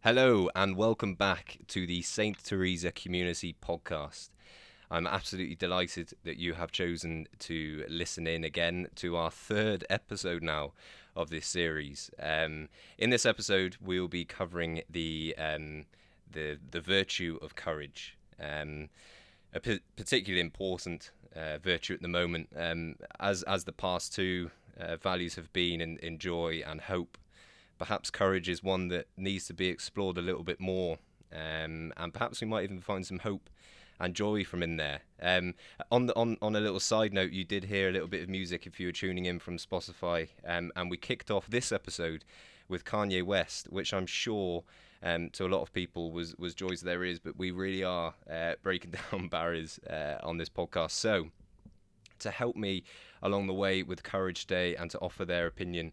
Hello and welcome back to the St Teresa Community podcast. I'm absolutely delighted that you have chosen to listen in again to our third episode now of this series. In this episode, we'll be covering the virtue of courage, a particularly important virtue at the moment, as the past two values have been in joy and hope. Perhaps courage is one that needs to be explored a little bit more, and perhaps we might even find some hope and joy from in there. On a little side note, you did hear a little bit of music if you were tuning in from Spotify, and we kicked off this episode with Kanye West, which I'm sure to a lot of people was joys there is, but we really are breaking down barriers on this podcast. So to help me along the way with Courage Day and to offer their opinion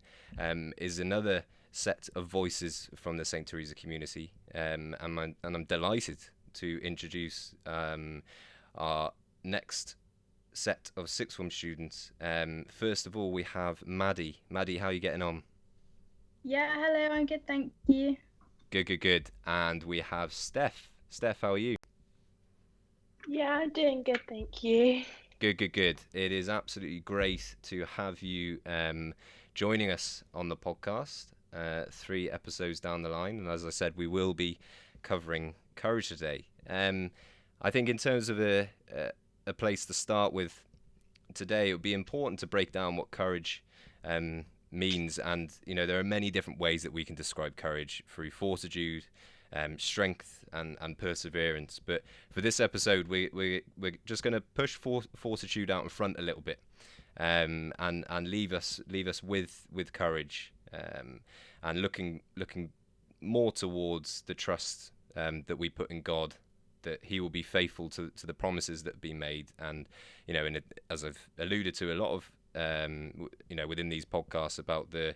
is another set of voices from the St Teresa community, and I'm delighted to introduce our next set of sixth form students. First of all, we have Maddie. Maddie, how are you getting on? Yeah, hello, I'm good, thank you. Good. And we have Steph. Steph, how are you? Yeah, I'm doing good, thank you. Good. It is absolutely great to have you joining us on the podcast. Three episodes down the line, and as I said, we will be covering courage today. I think in terms of a place to start with today, it would be important to break down what courage means, and there are many different ways that we can describe courage through fortitude, strength, and perseverance. But for this episode, we're just going to push fortitude out in front a little bit, and leave us with courage, and looking more towards the trust that we put in God, that He will be faithful to the promises that have been made. And as I've alluded to a lot of within these podcasts about the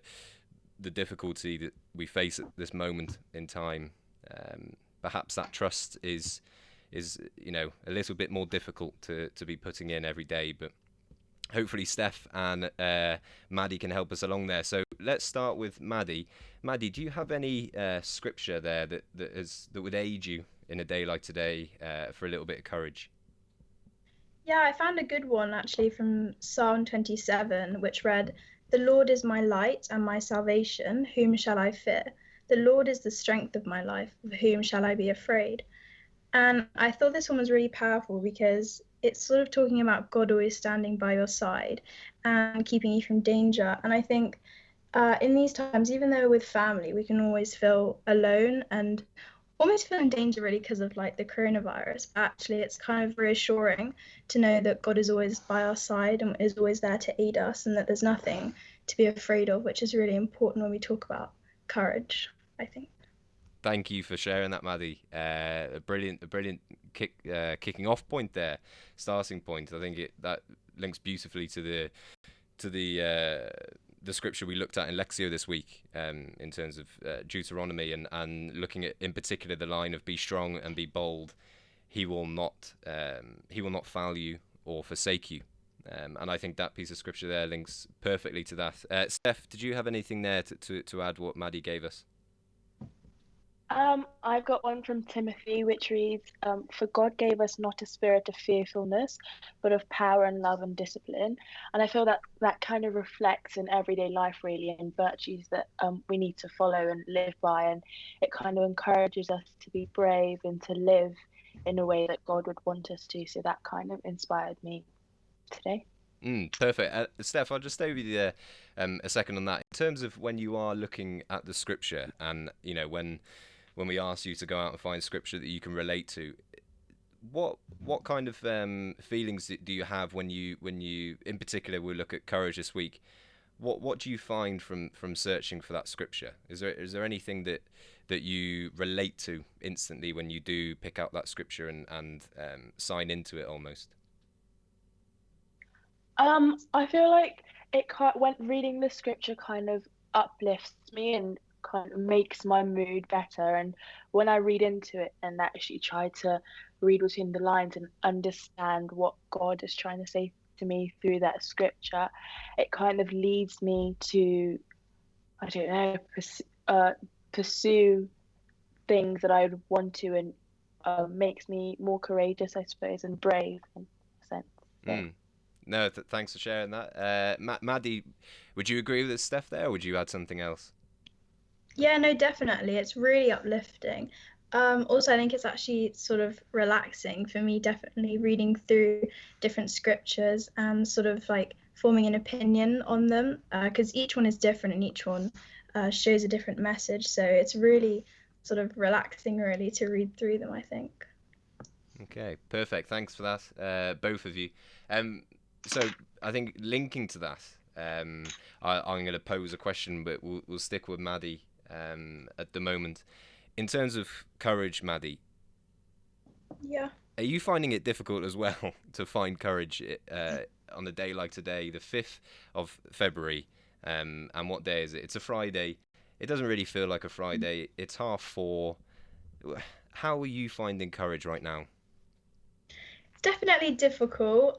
difficulty that we face at this moment in time, perhaps that trust is a little bit more difficult to be putting in every day, but hopefully Steph and Maddie can help us along there. So let's start with Maddie. Maddie, do you have any scripture there that would aid you in a day like today for a little bit of courage? Yeah, I found a good one actually from Psalm 27, which read, "The Lord is my light and my salvation, whom shall I fear? The Lord is the strength of my life, of whom shall I be afraid?" And I thought this one was really powerful because it's sort of talking about God always standing by your side and keeping you from danger. And I think in these times, even though with family, we can always feel alone and almost feel in danger really because of like the coronavirus. Actually, it's kind of reassuring to know that God is always by our side and is always there to aid us, and that there's nothing to be afraid of, which is really important when we talk about courage, I think. Thank you for sharing that, Maddie. A brilliant kicking off point there, starting point. I think that links beautifully to the scripture we looked at in Lectio this week, in terms of Deuteronomy, and looking at in particular the line of "Be strong and be bold. He will not fail you or forsake you." And I think that piece of scripture there links perfectly to that. Steph, did you have anything there to add what Maddie gave us? I've got one from Timothy which reads, "For God gave us not a spirit of fearfulness, but of power and love and discipline." And I feel that that kind of reflects in everyday life really, and virtues that we need to follow and live by, and it kind of encourages us to be brave and to live in a way that God would want us to. So that kind of inspired me today. Perfect. Steph, I'll just stay with you there a second on that. In terms of when you are looking at the scripture, and when we ask you to go out and find scripture that you can relate to, what kind of feelings do you have when you in particular we look at courage this week? What do you find from searching for that scripture? Is there anything that you relate to instantly when you do pick out that scripture and sign into it almost? I feel like when reading the scripture kind of uplifts me and kind of makes my mood better. And when I read into it and actually try to read between the lines and understand what God is trying to say to me through that scripture, it kind of leads me to, I don't know, pursue things that I would want to, and makes me more courageous, I suppose, and brave in a sense. So. No, thanks for sharing that. Maddie, would you agree with Steph there, or would you add something else? Yeah, no, definitely. It's really uplifting. Also, I think it's actually sort of relaxing for me, definitely reading through different scriptures and sort of like forming an opinion on them, because each one is different and each one shows a different message. So it's really sort of relaxing, really, to read through them, I think. Okay, perfect. Thanks for that, both of you. So I think linking to that, I'm going to pose a question, but we'll stick with Maddie at the moment. In terms of courage, Maddie, Yeah. are you finding it difficult as well to find courage on a day like today, the 5th of February? And what day is it? It's a Friday. It doesn't really feel like a Friday. It's 4:30. How are you finding courage right now? It's definitely difficult.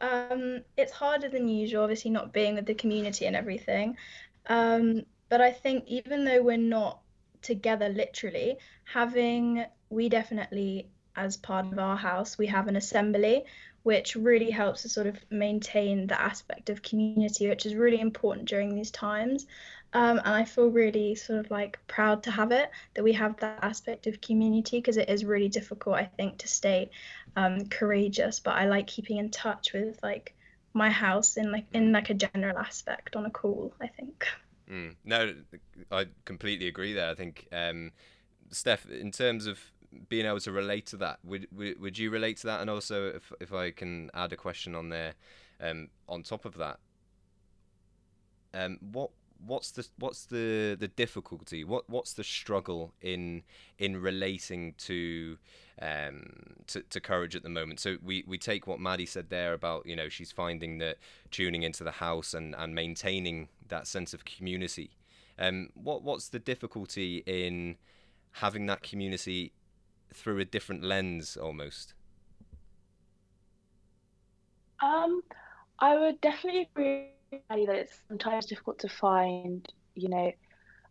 It's harder than usual, obviously not being with the community and everything. But I think even though we're not together literally, we definitely, as part of our house, we have an assembly, which really helps to sort of maintain the aspect of community, which is really important during these times. And I feel really sort of like proud to have it, that we have that aspect of community, because it is really difficult, I think, to stay courageous. But I like keeping in touch with like my house in like a general aspect on a call, I think. No, I completely agree there. I think, Steph, in terms of being able to relate to that, would you relate to that? And also, if I can add a question on there, on top of that, what what's the difficulty? What's the struggle in relating to courage at the moment? So we take what Maddie said there about, she's finding that tuning into the house and maintaining that sense of community. What's the difficulty in having that community through a different lens almost? Um, I would definitely agree with Maddie that it's sometimes difficult to find,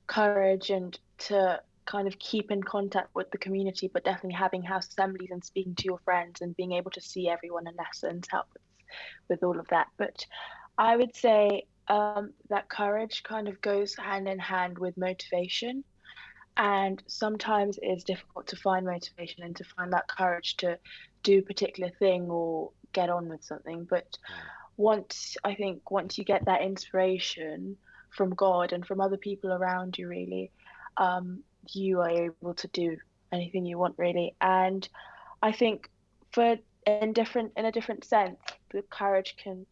courage and to kind of keep in contact with the community, but definitely having house assemblies and speaking to your friends and being able to see everyone in lessons help with all of that. But I would say that courage kind of goes hand in hand with motivation. And sometimes it is difficult to find motivation and to find that courage to do a particular thing or get on with something. But once you get that inspiration from God and from other people around you, really, you are able to do anything you want, really. And I think for in a different sense, the courage can,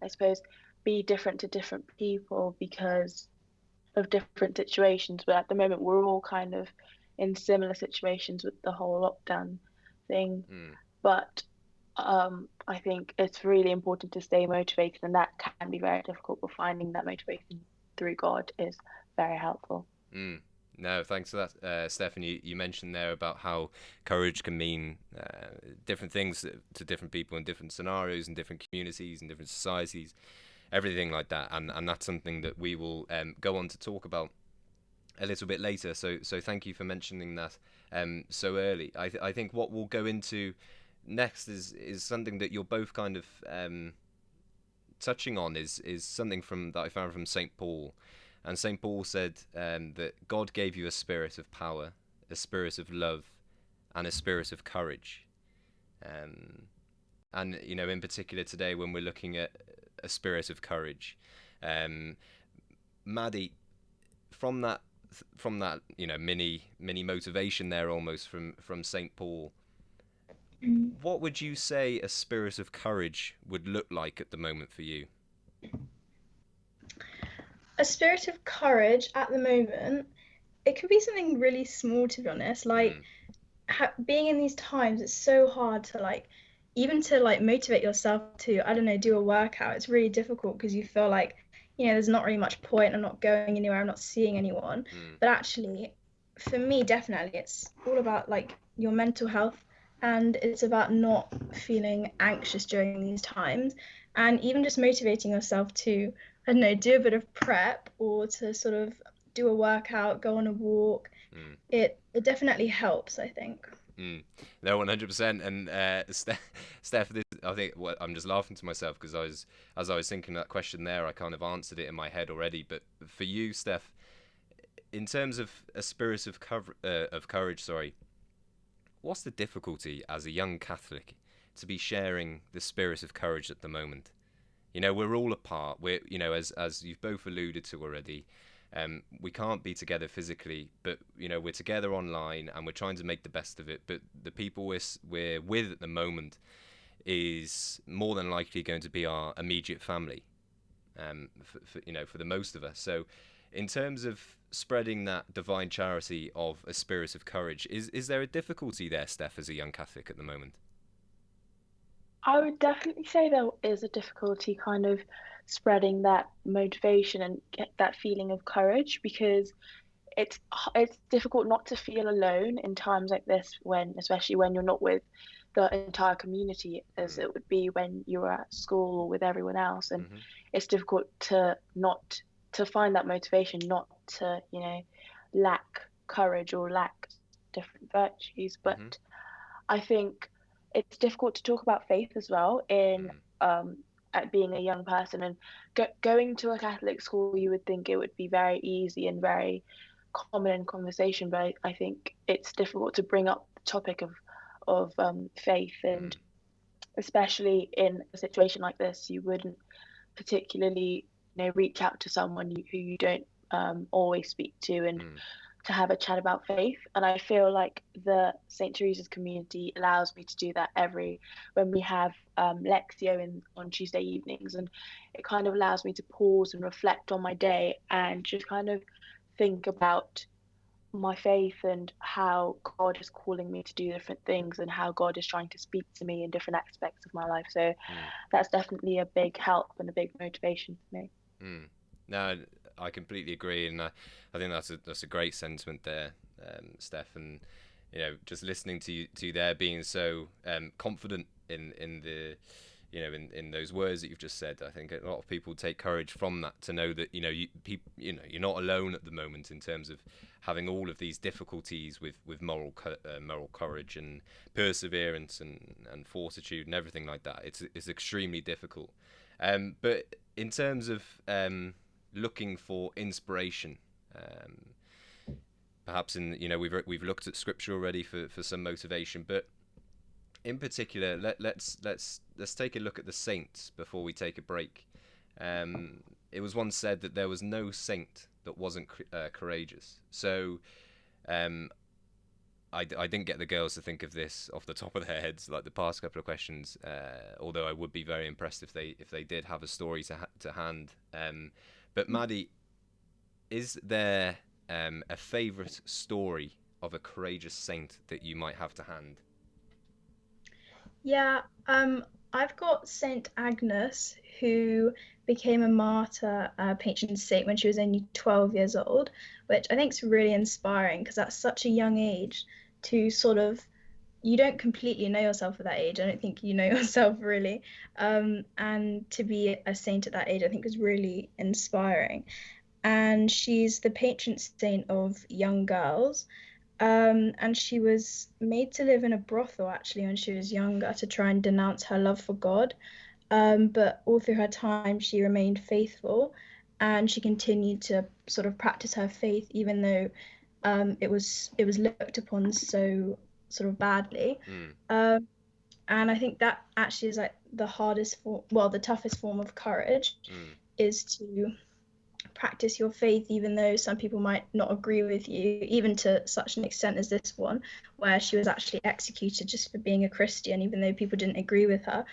I suppose, be different to different people because of different situations. But at the moment, we're all kind of in similar situations with the whole lockdown thing. Mm. But I think it's really important to stay motivated, and that can be very difficult. But finding that motivation through God is very helpful. Mm. No, thanks for that, Stefan. You mentioned there about how courage can mean different things to different people in different scenarios and different communities and different societies, everything like that. And that's something that we will go on to talk about a little bit later. So thank you for mentioning that so early. I think what we'll go into next is something that you're both kind of touching on is something from that I found from St Paul. And St. Paul said that God gave you a spirit of power, a spirit of love, and a spirit of courage. And in particular today, when we're looking at a spirit of courage, um, Maddie, from that, mini motivation there, almost from St. Paul, what would you say a spirit of courage would look like at the moment for you? A spirit of courage at the moment, it could be something really small, to be honest. Like Mm, being in these times, it's so hard to like, even to like motivate yourself to, I don't know, do a workout. It's really difficult because you feel like, there's not really much point. I'm not going anywhere. I'm not seeing anyone. mm, But actually, for me, definitely, it's all about like your mental health, and it's about not feeling anxious during these times, and even just motivating yourself to, I don't know, do a bit of prep or to sort of do a workout, go on a walk, Mm. it definitely helps, I think. Mm. No, 100%. And Steph, this, I think I'm just laughing to myself because as I was thinking that question there, I kind of answered it in my head already. But for you, Steph, in terms of a spirit of courage, sorry, what's the difficulty as a young Catholic to be sharing the spirit of courage at the moment? You know, we're all apart. We're, you know, as you've both alluded to already, we can't be together physically, but you know, we're together online and we're trying to make the best of it. But the people we're with at the moment is more than likely going to be our immediate family. You know, for the most of us. So, in terms of spreading that divine charity of a spirit of courage, is there a difficulty there, Steph, as a young Catholic at the moment? I would definitely say there is a difficulty kind of spreading that motivation and get that feeling of courage, because it's difficult not to feel alone in times like this, when especially when you're not with the entire community as Mm. it would be when you were at school or with everyone else. And Mm-hmm. it's difficult to not to find that motivation, not to, you know, lack courage or lack different virtues. But Mm-hmm. I think it's difficult to talk about faith as well in Mm. at being a young person. And going to a Catholic school, you would think it would be very easy and very common in conversation, but I think it's difficult to bring up the topic of faith. And Mm. especially in a situation like this, you wouldn't particularly, you know, reach out to someone who you don't always speak to, and Mm. to have a chat about faith. And I feel like the St. Teresa's community allows me to do that every when we have Lectio on Tuesday evenings. And it kind of allows me to pause and reflect on my day and just kind of think about my faith and how God is calling me to do different things and how God is trying to speak to me in different aspects of my life. So Mm. that's definitely a big help and a big motivation for me. Mm. No, I completely agree, and I think that's a great sentiment there, Steph. And you know, just listening to you there being so confident in the you know in those words that you've just said, I think a lot of people take courage from that to know that you know you're not alone at the moment in terms of having all of these difficulties with moral courage and perseverance and fortitude and everything like that. It's extremely difficult. But in terms of looking for inspiration, perhaps in you know we've looked at scripture already for some motivation, but in particular let's take a look at the saints before we take a break. It was once said that there was no saint that wasn't courageous. So um, I didn't get the girls to think of this off the top of their heads like the past couple of questions. Although I would be very impressed if they did have a story to hand. But Maddie, is there a favourite story of a courageous saint that you might have to hand? Yeah, I've got Saint Agnes, who became a martyr, patron saint, when she was only 12 years old, which I think is really inspiring because that's such a young age to sort of, you don't completely know yourself at that age. I don't think you know yourself really. And to be a saint at that age, I think is really inspiring. And she's the patron saint of young girls. And she was made to live in a brothel actually when she was younger to try and denounce her love for God. But all through her time, she remained faithful and she continued to sort of practice her faith, even though it was looked upon so sort of badly. Mm, Um, and I think that actually is like the hardest form, well, the toughest form of courage mm, is to practice your faith, even though some people might not agree with you, even to such an extent as this one, where she was actually executed just for being a Christian, even though people didn't agree with her.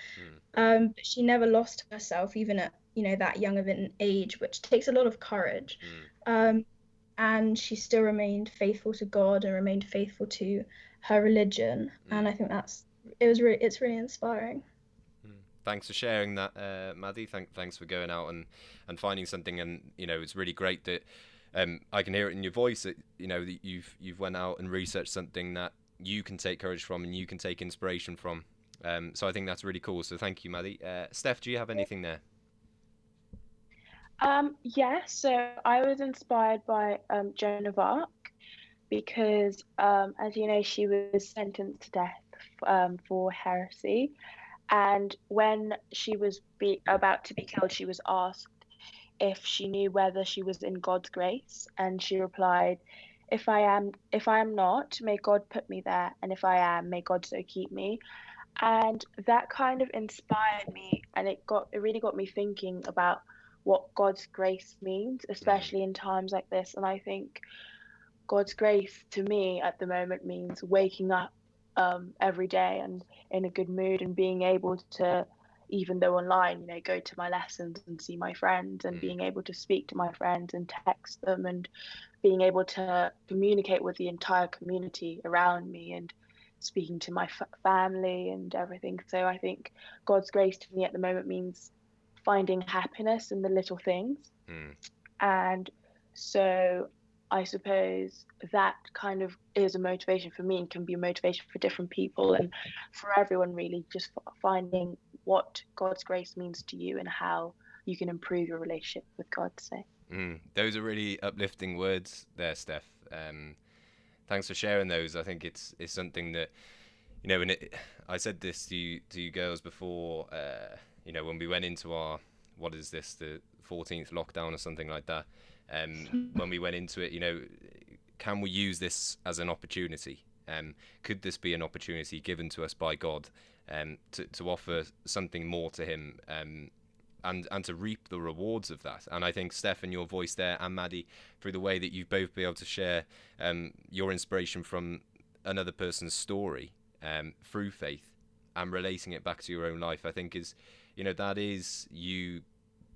mm, But she never lost herself, even at that young of an age, which takes a lot of courage. mm, Um, and she still remained faithful to God and remained faithful to her religion. And mm. I think it's really inspiring. Mm. Thanks for sharing that, Maddie. Thanks for going out and finding something. And you know, it's really great that I can hear it in your voice that you know that you've went out and researched something that you can take courage from and you can take inspiration from. So I think that's really cool. So thank you, Maddie. Steph, do you have anything there? Yeah, so I was inspired by Joan of Arc, because, as you know, she was sentenced to death for heresy. And when she was about to be killed, she was asked if she knew whether she was in God's grace, and she replied, if I am not, may God put me there, and if I am, may God so keep me." And that kind of inspired me, and it really got me thinking about what God's grace means, Mm, especially in times like this. And I think God's grace to me at the moment means waking up every day and in a good mood, and being able to, even though online, go to my lessons and see my friends, and mm, being able to speak to my friends and text them, and being able to communicate with the entire community around me, and speaking to my family and everything. So I think God's grace to me at the moment means finding happiness in the little things. mm. And so I suppose that kind of is a motivation for me, and can be a motivation for different people and for everyone, really, just finding what God's grace means to you and how you can improve your relationship with God. So, Those are really uplifting words there, Steph. Thanks for sharing those. I think it's something that, and I said this to you girls before. When we went into our, what is this, the 14th lockdown or something like that. When we went into it, can we use this as an opportunity? Could this be an opportunity given to us by God, to offer something more to Him, and to reap the rewards of that? And I think, Steph, and your voice there, and Maddie, through the way that you've both been able to share your inspiration from another person's story, through faith, and relating it back to your own life, I think is, that is you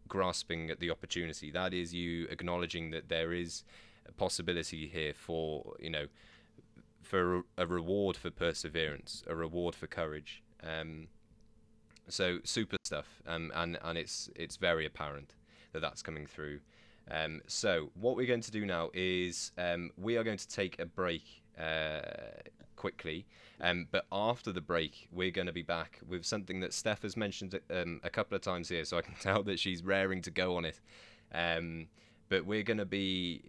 grasping at the opportunity. That is you acknowledging that there is a possibility here for, for a reward for perseverance, a reward for courage. So super stuff, and it's very apparent that that's coming through. So what we're going to do now is we are going to take a break quickly, but after the break we're going to be back with something that Steph has mentioned a couple of times here, so I can tell that she's raring to go on it. But we're going to be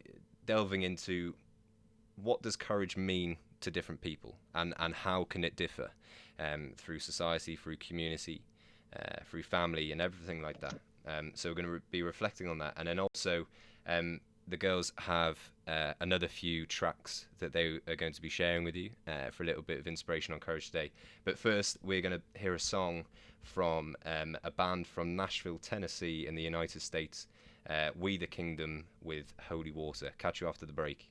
delving into what does courage mean to different people, and how can it differ through society, through community, through family, and everything like that. So we're going to be reflecting on that, and then also the girls have another few tracks that they are going to be sharing with you for a little bit of inspiration on courage today. But first, we're going to hear a song from a band from Nashville, Tennessee, in the United States, We the Kingdom, with Holy Water. Catch you after the break.